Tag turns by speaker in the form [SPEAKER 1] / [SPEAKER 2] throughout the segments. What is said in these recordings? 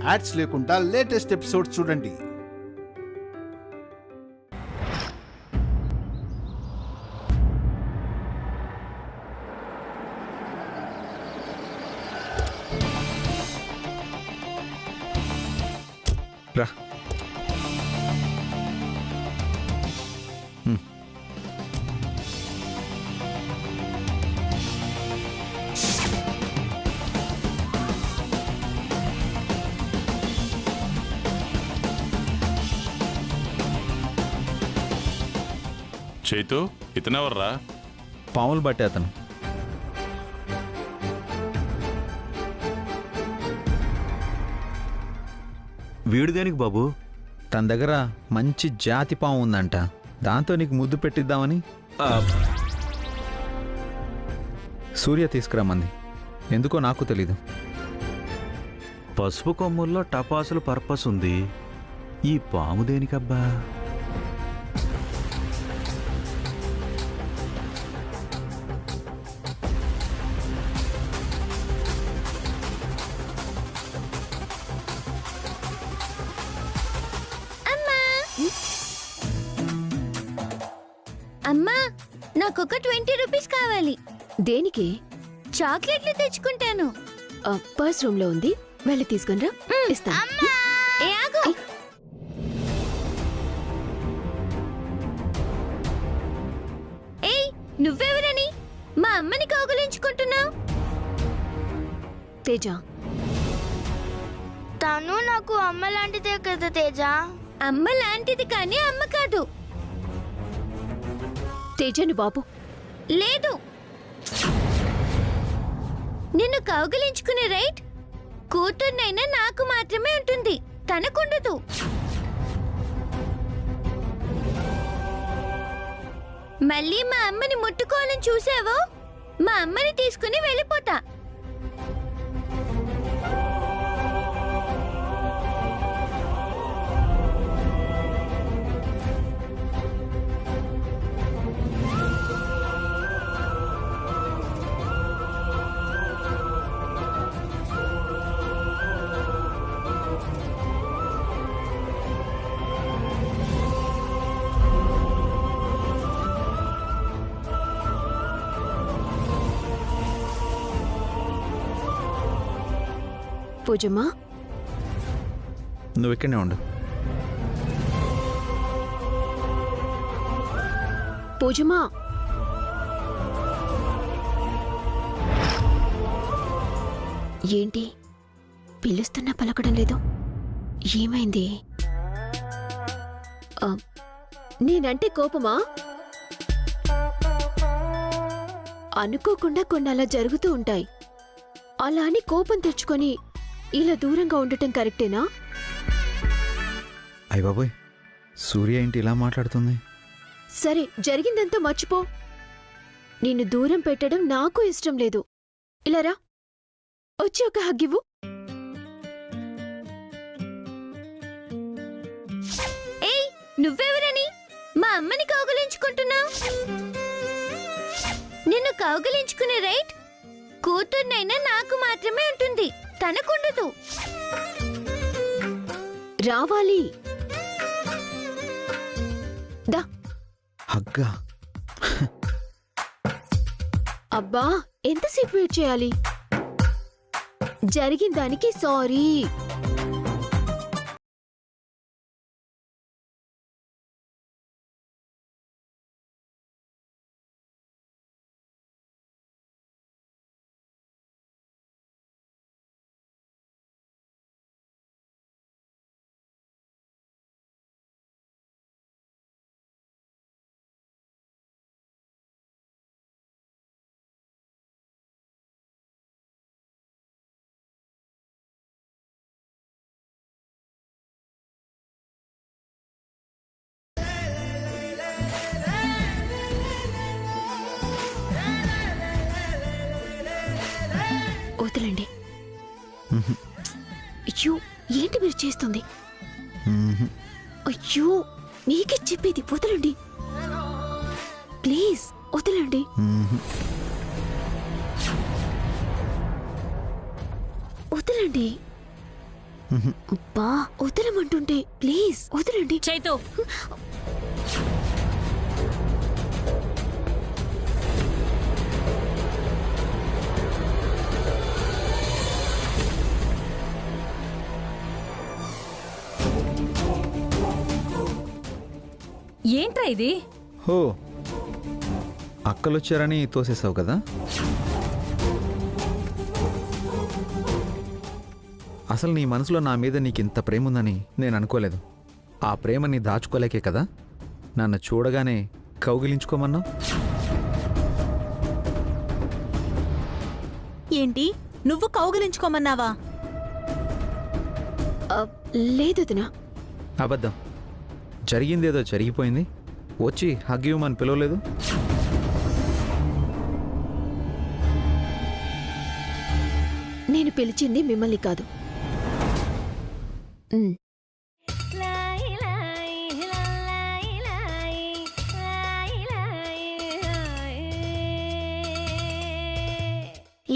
[SPEAKER 1] Ads లేకుండా latest episode చూడండి.
[SPEAKER 2] రా.
[SPEAKER 3] చైతు, ఇతనెవర్రా?
[SPEAKER 2] పాములు బట్టే అతను.
[SPEAKER 4] వీడు దేనికి బాబు?
[SPEAKER 2] తన దగ్గర మంచి జాతి పాము ఉందంట, దాంతో నీకు ముద్దు పెట్టిద్దామని సూర్య తీసుకురమ్మంది. ఎందుకో నాకు తెలీదు.
[SPEAKER 4] పసుపు కొమ్ముల్లో టపాసులు పర్పస్ ఉంది, ఈ పాము దేనికబ్బా?
[SPEAKER 5] అమ్మా, నాకొక 20 రూపీస్ కావాలి.
[SPEAKER 6] దేనికి?
[SPEAKER 5] చాక్లెట్లు తెచ్చుకుంటాను.
[SPEAKER 6] పర్స్ రూమ్ లో ఉంది, వెళ్ళి తీసుకునిరా. ఇస్తాను.
[SPEAKER 5] ఏ ఆగు. ఏయ్, నువ్వెవరని మా అమ్మని కౌగులించుకుంటున్నావు?
[SPEAKER 6] తేజ,
[SPEAKER 7] తను నాకు అమ్మ లాంటిదే కదా తేజ.
[SPEAKER 5] అమ్మ లాంటిది కానీ అమ్మ కాదు.
[SPEAKER 6] తేజను బాబు.
[SPEAKER 5] లేదు, నిన్ను కౌగిలించుకునే రైట్ కూతుర్నైనా నాకు మాత్రమే ఉంటుంది, తనకుండదు. మళ్ళీ మా అమ్మని ముట్టుకోవాలని చూసావో మా అమ్మని తీసుకుని వెళ్ళిపోతా.
[SPEAKER 6] పూజమ్మా,
[SPEAKER 2] నువ్వు ఇక్కడనే ఉండు.
[SPEAKER 6] పూజమ్మా. ఏంటి పిలుస్తున్నా పలకడం లేదు? ఏమైంది? నేనంటే కోపమా? అనుకోకుండా కొన్ని అలా జరుగుతూ ఉంటాయి. అలా అని కోపం తెచ్చుకొని ఇలా దూరంగా ఉండటం కరెక్టేనా?
[SPEAKER 2] అయ్య బాబోయ్, సూర్య ఏంటి ఇలా మాట్లాడుతుంది?
[SPEAKER 6] సరే, జరిగిందంతా మర్చిపో. నిన్ను దూరం పెట్టడం నాకు ఇష్టం లేదు. ఇలా రా, వచ్చి ఒక హగ్గివ్వు.
[SPEAKER 5] ఏయ్, నువ్వెవరని మా అమ్మని కౌగిలించుకుంటున్నావు? నిన్ను కౌగిలించుకునే రైట్ కూతుర్నైనా నాకు మాత్రమే ఉంటుంది, తనకుండదు.
[SPEAKER 6] రావాలి. దా.
[SPEAKER 2] హగ్గా?
[SPEAKER 6] అబ్బా, ఎంతసేపు వెయిట్ చేయాలి? జరిగిన దానికి సారీ. వదలండి. అయ్యో, ఏంటి మీరు చేస్తుంది? అయ్యో, మీకే చెప్పేది, వదలండి ప్లీజ్, వదలండి. వదలండి. అబ్బా వదలమంటుంటే ప్లీజ్ వదలండి.
[SPEAKER 8] చైతు ఏంట్రా ఇది?
[SPEAKER 2] హో, అక్కలొచ్చారని తోసేసావు కదా. అసలు నీ మనసులో నా మీద నీకింత ప్రేమ ఉందని నేను అనుకోలేదు. ఆ ప్రేమని దాచుకోలేకే కదా నన్ను చూడగానే కౌగిలించుకోమన్నావు.
[SPEAKER 8] ఏంటి నువ్వు కౌగిలించుకోమన్నావా?
[SPEAKER 6] లేదు వదినా.
[SPEAKER 2] అబద్ధం. జరిగిందేదో జరిగిపోయింది. వచ్చి హగ్ ఇవ్వమని పిలవలేదు.
[SPEAKER 6] నేను పిలిచింది మిమ్మల్ని కాదు.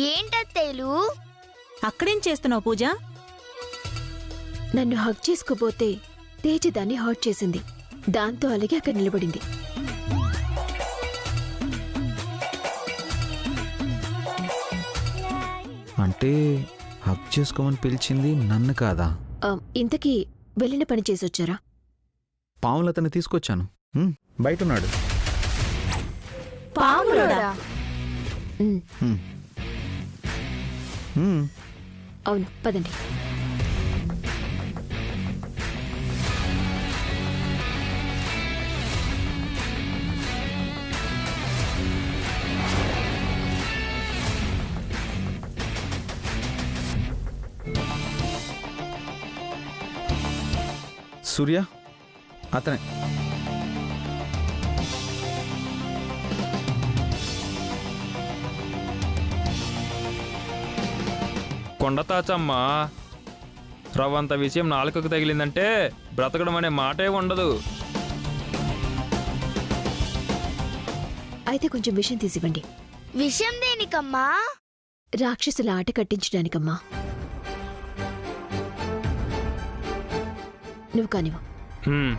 [SPEAKER 7] ఏంటత్తేలు?
[SPEAKER 8] అక్కడేం చేస్తున్నావు పూజ?
[SPEAKER 6] నన్ను హగ్ చేసుకోబోతే తేజ దాన్ని హర్ట్ చేసింది. దాంతో అలాగే అక్కడ నిలబడింది.
[SPEAKER 2] అంటే హగ్ చేసుకోమని పిలిచింది నన్ను కాదా?
[SPEAKER 6] ఇంతకీ వెళ్ళిన పని చేసొచ్చారా?
[SPEAKER 2] పాములతను తీసుకొచ్చాను. బయటున్నాడు.
[SPEAKER 8] పాములోడా?
[SPEAKER 6] అవును, పదండి.
[SPEAKER 2] సూర్య అతనే.
[SPEAKER 9] కొండతాచమ్మా, రవ్వంత విషయం నాలుకకు తగిలిందంటే బ్రతకడం అనే మాటే ఉండదు.
[SPEAKER 6] అయితే కొంచెం విషయం తీసివ్వండి.
[SPEAKER 7] విషయం దేనికమ్మా?
[SPEAKER 6] రాక్షసుల ఆట కట్టించడానికమ్మా. నువ్వు కానివ్వు.
[SPEAKER 9] హ్మ్.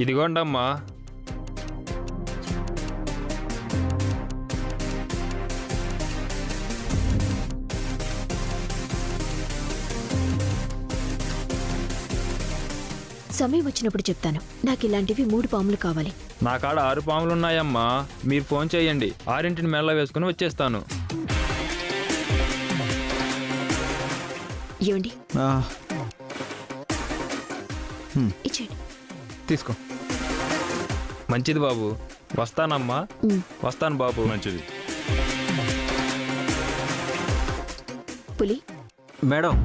[SPEAKER 9] ఇదిగోండమ్మా.
[SPEAKER 6] సమయం వచ్చినప్పుడు చెప్తాను. నాకు ఇలాంటివి 3 పాములు కావాలి.
[SPEAKER 9] నా కాడ 6 పాములున్నాయమ్మా. మీరు ఫోన్ చేయండి, 6 మెల్ల వేసుకుని వచ్చేస్తాను.
[SPEAKER 6] ఇవ్వండి. ఇచ్చేయండి.
[SPEAKER 2] తీసుకో.
[SPEAKER 9] మంచిది బాబు. వస్తానమ్మా. వస్తాను బాబు.
[SPEAKER 3] మంచిది.
[SPEAKER 6] పులి
[SPEAKER 4] మేడం,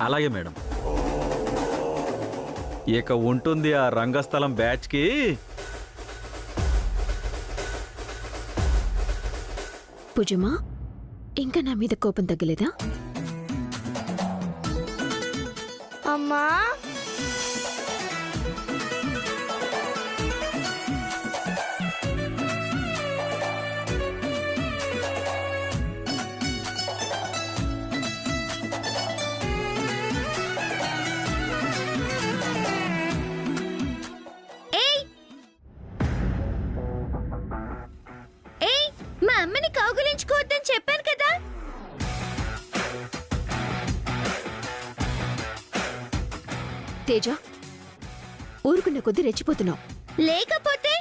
[SPEAKER 4] అలాగే మేడం. ఇక ఉంటుంది ఆ రంగస్థలం బ్యాచ్కి.
[SPEAKER 6] పూజమా, ఇంకా నా మీద కోపం తగ్గలేదా?
[SPEAKER 7] అమ్మా,
[SPEAKER 5] ఏ అమ్మని కౌగులించుకోవద్దని చెప్పాను కదా.
[SPEAKER 6] తేజ, ఊరుకున్న కొద్దీ రెచ్చిపోతున్నావు.
[SPEAKER 5] లేకపోతే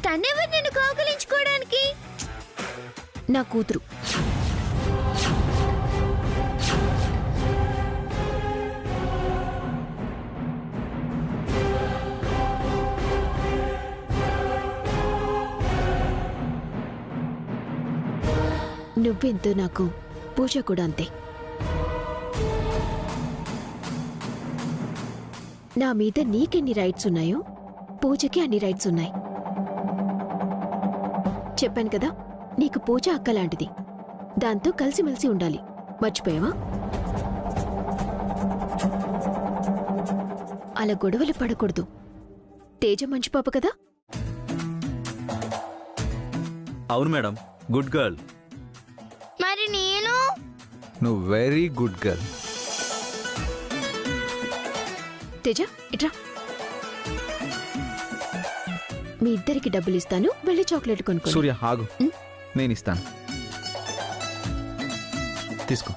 [SPEAKER 5] తనెవరు నిన్ను కౌగులించుకోవడానికి?
[SPEAKER 6] నా కూతురు. నువ్వెంతో నాకు పూజ కూడా అంతే. నా మీద నీకెన్ని రైట్స్ ఉన్నాయో పూజకి అన్ని రైట్స్ ఉన్నాయి. చెప్పాను కదా, నీకు పూజ అక్కలాంటిది. దాంతో కలిసిమెలిసి ఉండాలి. మర్చిపోయావా? అలా గొడవలు పడకూడదు. తేజ మంచి పాప కదా.
[SPEAKER 4] అవును మేడం, గుడ్ గర్ల్.
[SPEAKER 7] మరి నేను
[SPEAKER 2] నువ్వు వెరీ గుడ్ గర్ల్.
[SPEAKER 6] తేజ, ఇట్రా. మీ ఇద్దరికి డబ్బులు ఇస్తాను, వెళ్ళి చాక్లెట్ కొనుక్కో.
[SPEAKER 2] సూర్య ఆగు, నేను ఇస్తాను. తీసుకో.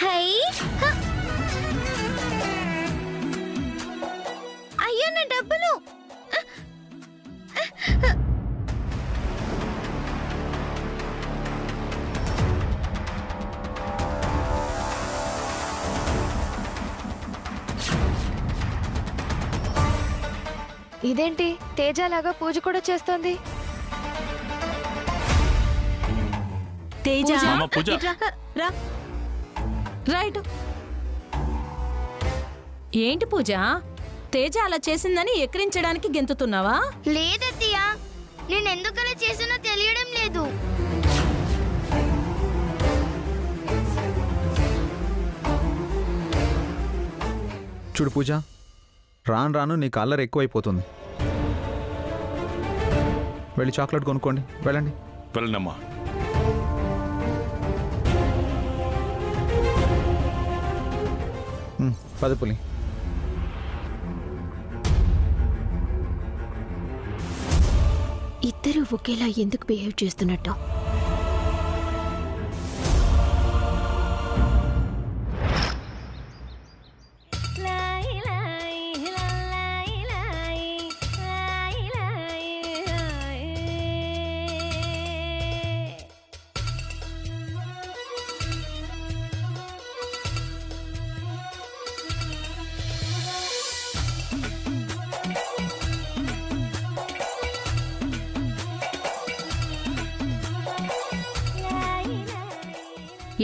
[SPEAKER 5] హై హ! అయ్యో నా డబ్బులు.
[SPEAKER 10] ఇదేంటి తేజలాగా పూజ కూడా చేస్తోంది?
[SPEAKER 8] తేజ
[SPEAKER 3] మామ పూజ.
[SPEAKER 8] ఇట్రా, రా రైట్. ఏంటి పూజ, తేజ అలా చేసిందని ఎక్కిరించడానికి గెంతుతున్నావా?
[SPEAKER 7] లేదత్తయ్య, నేను ఎందుకలా చేసానో తెలియడం లేదు.
[SPEAKER 2] చూడు పూజ, రాను రాను నీ కలర్ ఎక్కువైపోతుంది. వెళ్ళి చాక్లెట్ కొనుక్కోండి, వెళ్ళండి.
[SPEAKER 3] వెళ్ళండమ్మా.
[SPEAKER 2] పద పులి.
[SPEAKER 6] ఇద్దరూ ఒకేలా ఎందుకు బిహేవ్ చేస్తున్నట్టు?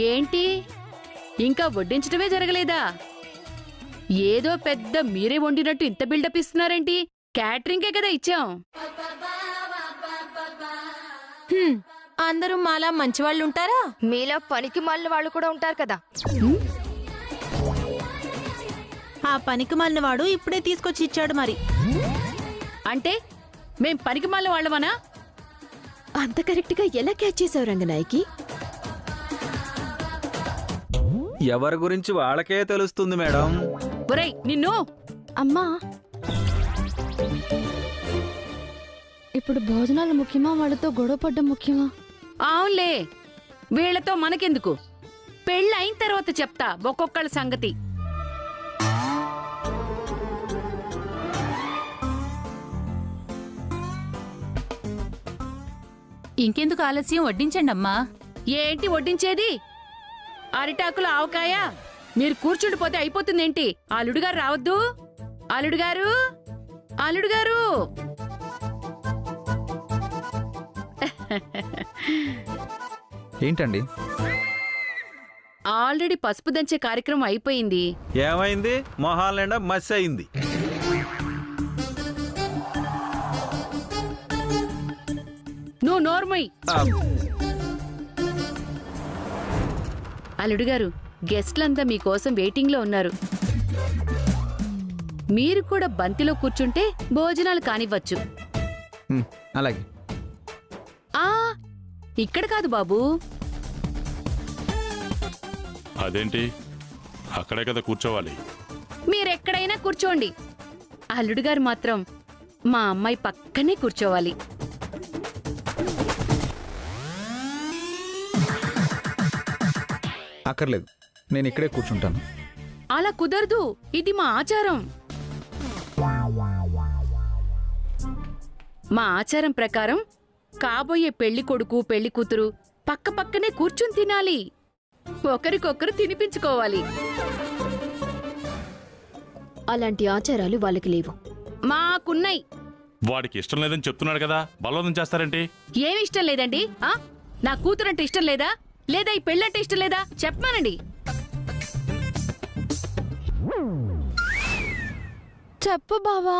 [SPEAKER 11] ఏంటి ఇంకా వడ్డించటమే జరగలేదా? ఏదో పెద్ద మీరే వండినట్టు ఇంత బిల్డప్ ఇస్తున్నారేంటి? క్యాటరింగే కదా ఇచ్చాం.
[SPEAKER 8] అందరూ మాలా మంచివాళ్ళుంటారా?
[SPEAKER 10] మీలో పనికి మాలిన వాళ్ళు కూడా ఉంటారు కదా.
[SPEAKER 8] ఆ పనికి మాలిన వాడు ఇప్పుడే తీసుకొచ్చి ఇచ్చాడు. మరి
[SPEAKER 11] అంటే మేం పనికి మాలిన వాళ్ళమనా?
[SPEAKER 6] అంత కరెక్ట్గా ఎలా క్యాచ్ చేసావు రంగనాయకి?
[SPEAKER 4] ఎవరి గురించి వాళ్ళకే తెలుస్తుంది మేడం.
[SPEAKER 11] ఒరేయ్ నిన్ను!
[SPEAKER 10] అమ్మా, ఇప్పుడు భోజనాలు ముఖ్యమా, వాళ్ళతో గొడవ పడ్డం ముఖ్యమా?
[SPEAKER 11] అవునులే, వీళ్లతో మనకెందుకు? పెళ్ళి అయిన తర్వాత చెప్తా ఒక్కొక్కళ్ళ సంగతి.
[SPEAKER 8] ఇంకెందుకు ఆలస్యం, వడ్డించండి అమ్మా.
[SPEAKER 11] ఏంటి వడ్డించేది? అరిటాకులు ఆవకాయ. మీరు కూర్చుండిపోతే అయిపోతుందేంటి? అల్లుడుగారు రావద్దు? అల్లుడుగారు, అల్లుడుగారు!
[SPEAKER 2] ఏంటండి?
[SPEAKER 11] ఆల్రెడీ పసుపు దంచే కార్యక్రమం అయిపోయింది.
[SPEAKER 4] ఏమైంది? మొహాల నిండా మసి అయింది.
[SPEAKER 11] నువ్వు నోర్మయ్. అల్లుడుగారు, గెస్ట్లంతా మీకోసం వెయిటింగ్లో ఉన్నారు. మీరు కూడా బంతిలో కూర్చుంటే భోజనాలు కానివ్వచ్చు.
[SPEAKER 2] అలాగే.
[SPEAKER 11] ఆ ఇక్కడ కాదు బాబు.
[SPEAKER 3] అదేంటి, అక్కడే కదా కూర్చోవాలి.
[SPEAKER 11] మీరెక్కడైనా కూర్చోండి. అల్లుడుగారు మాత్రం మా అమ్మాయి పక్కనే కూర్చోవాలి.
[SPEAKER 2] అక్కర్లేదు, నేను ఇక్కడే కూర్చుంటాను.
[SPEAKER 11] అలా కుదరదు, ఇది మా ఆచారం. మా ఆచారం ప్రకారం కాబోయే పెళ్లి కొడుకు పెళ్లి కూతురు పక్క పక్కనే కూర్చుని తినాలి, ఒకరికొకరు తినిపించుకోవాలి.
[SPEAKER 6] అలాంటి ఆచారాలు వాళ్ళకి లేవు.
[SPEAKER 11] మాకున్నాయి.
[SPEAKER 3] వాడికి ఇష్టం లేదని చెప్తున్నాడు కదా, బలవంతం చేస్తారేంటి?
[SPEAKER 11] ఏమి ఇష్టం లేదండి? నా కూతురంటే ఇష్టం లేదా, లేదా ఈ పెళ్ళంటే ఇష్టం లేదా చెప్పమానండి.
[SPEAKER 10] చెప్పు బావా.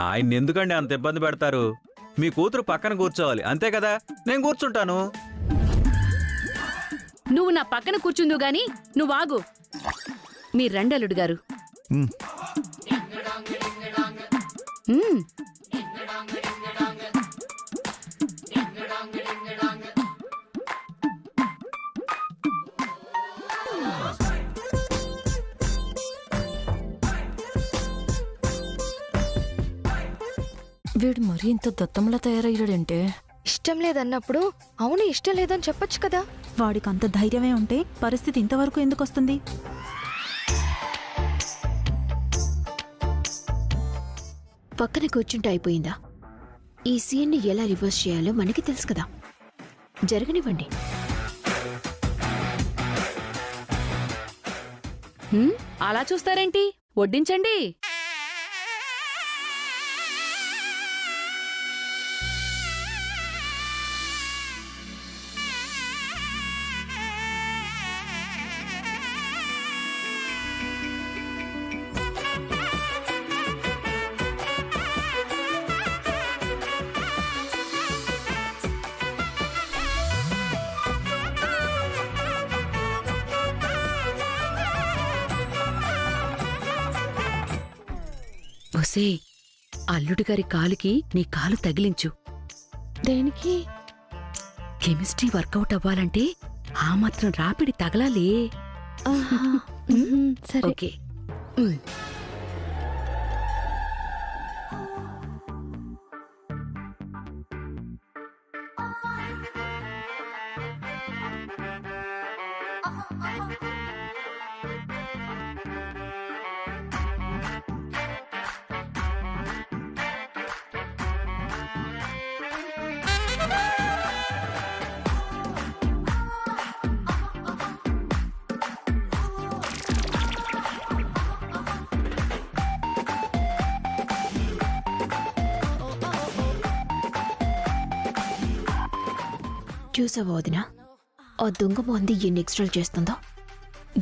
[SPEAKER 4] ఆయన ఎందుకండి అంత ఇబ్బంది పెడతారు? మీ కూతురు పక్కన కూర్చోవాలి అంతే కదా, నేను కూర్చుంటాను.
[SPEAKER 11] నువ్వు నా పక్కన కూర్చుందు గాని నువ్వు ఆగు. మీరు రండి అల్లుడు గారు.
[SPEAKER 10] వీడు మరీ ఇంత దత్తంలా తయారయ్యాడంటే.
[SPEAKER 12] ఇష్టం లేదన్నప్పుడు అవును ఇష్టం లేదని చెప్పొచ్చు కదా.
[SPEAKER 13] వాడికి అంత ధైర్యమే ఉంటే పరిస్థితి ఇంతవరకు ఎందుకు వస్తుంది?
[SPEAKER 6] పక్కన కూర్చుంటే అయిపోయిందా? ఈ సీన్ని ఎలా రివర్స్ చేయాలో మనకి తెలుసు కదా, జరగనివ్వండి.
[SPEAKER 11] అలా చూస్తారేంటి, వడ్డించండి. ఒసే, అల్లుడి గారి కాలుకి నీ కాలు తగిలించు.
[SPEAKER 10] దేనికి?
[SPEAKER 11] కెమిస్ట్రీ వర్కౌట్ అవ్వాలంటే ఆ మాత్రం రాపిడి తగలాలి.
[SPEAKER 10] సరే.
[SPEAKER 11] ఓకే.
[SPEAKER 6] చూసావా వదినా, ఆ దొంగ మంది ఎన్ని ఎక్స్ట్రాలు చేస్తుందో.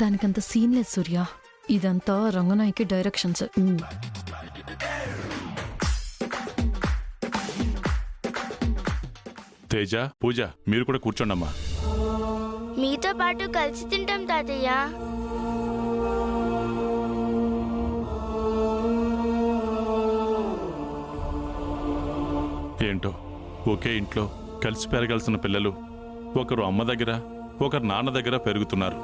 [SPEAKER 10] దానికంత సీన్ లేదు సూర్య, ఇదంతా రంగనాయకి డైరెక్షన్స్.
[SPEAKER 3] తేజ, పూజ, మీరు కూడా కూర్చోండమ్మా.
[SPEAKER 7] మీతో పాటు కలిసి తింటాం తాతయ్య.
[SPEAKER 3] ఏంటో ఒకే ఇంట్లో కలిసి పెరగాల్సిన పిల్లలు ఒకరు అమ్మ దగ్గర ఒకరు నాన్న దగ్గర పెరుగుతున్నారు.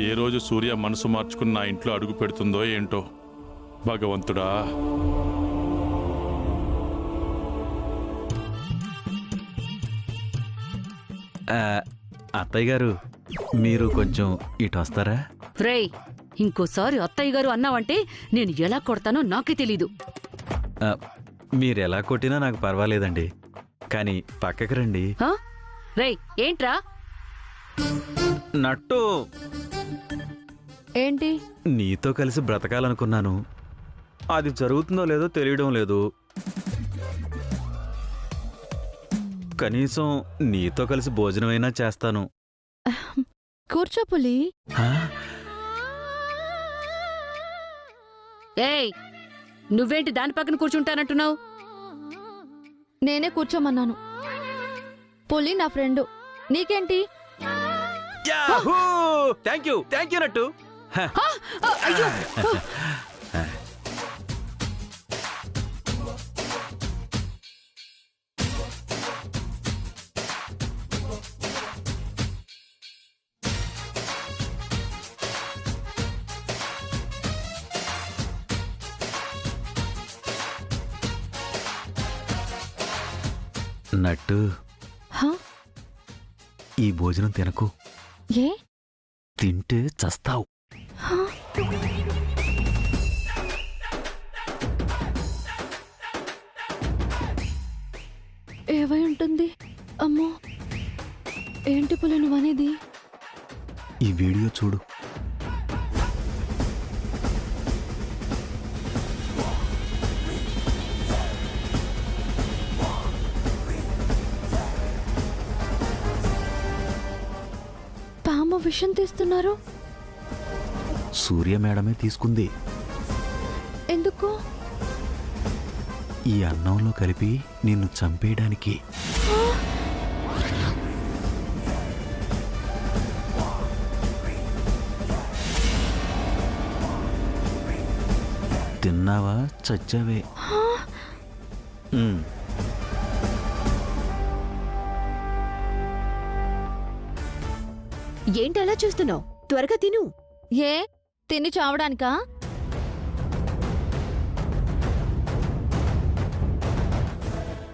[SPEAKER 3] ఏ రోజు సూర్య మనసు మార్చుకుని నా ఇంట్లో అడుగు పెడుతుందో ఏంటో భగవంతుడా.
[SPEAKER 4] అత్తయ్య గారు, మీరు కొంచెం ఇటు వస్తారా?
[SPEAKER 11] రేయ్, ఇంకోసారి అత్తయ్య గారు అన్నావంటే నేను ఎలా కొడతానో నాకే తెలీదు.
[SPEAKER 4] మీరెలా కొట్టినా నాకు పర్వాలేదండి, కానీ పక్కకి రండి.
[SPEAKER 11] రేయ్, ఏంట్రా?
[SPEAKER 4] నట్టు,
[SPEAKER 10] ఏంటి?
[SPEAKER 4] నీతో కలిసి బ్రతకాలనుకున్నాను, అది జరుగుతుందో లేదో తెలియడం లేదు. కనీసం నీతో కలిసి భోజనమైనా చేస్తాను.
[SPEAKER 10] కూర్చో పులి.
[SPEAKER 11] ఏయ్, నువ్వేంటి దాని పక్కన కూర్చుంటానంటున్నావు?
[SPEAKER 10] నేనే కూర్చోమన్నాను. పులి నా ఫ్రెండు, నీకేంటి?
[SPEAKER 4] థ్యాంక్ యూ నట్టు. నట్టు,
[SPEAKER 2] ఈ భోజనం తినకు.
[SPEAKER 10] ఏ?
[SPEAKER 2] తింటే చస్తావు.
[SPEAKER 10] ఏవై ఉంటుంది? అమ్మో, ఏంటి పులి నువ్వనేది?
[SPEAKER 2] ఈ వీడియో చూడు.
[SPEAKER 10] పాము విషం తీస్తున్నారు.
[SPEAKER 2] సూర్య మేడమే తీసుకుంది.
[SPEAKER 10] ఎందుకు?
[SPEAKER 2] ఈ అన్నంలో కలిపి నిన్ను చంపేయడానికి. తిన్నావా చచ్చావే.
[SPEAKER 6] ఏంటి అలా చూస్తున్నావు? త్వరగా తిను.
[SPEAKER 10] ఏ తిని చావడానికా?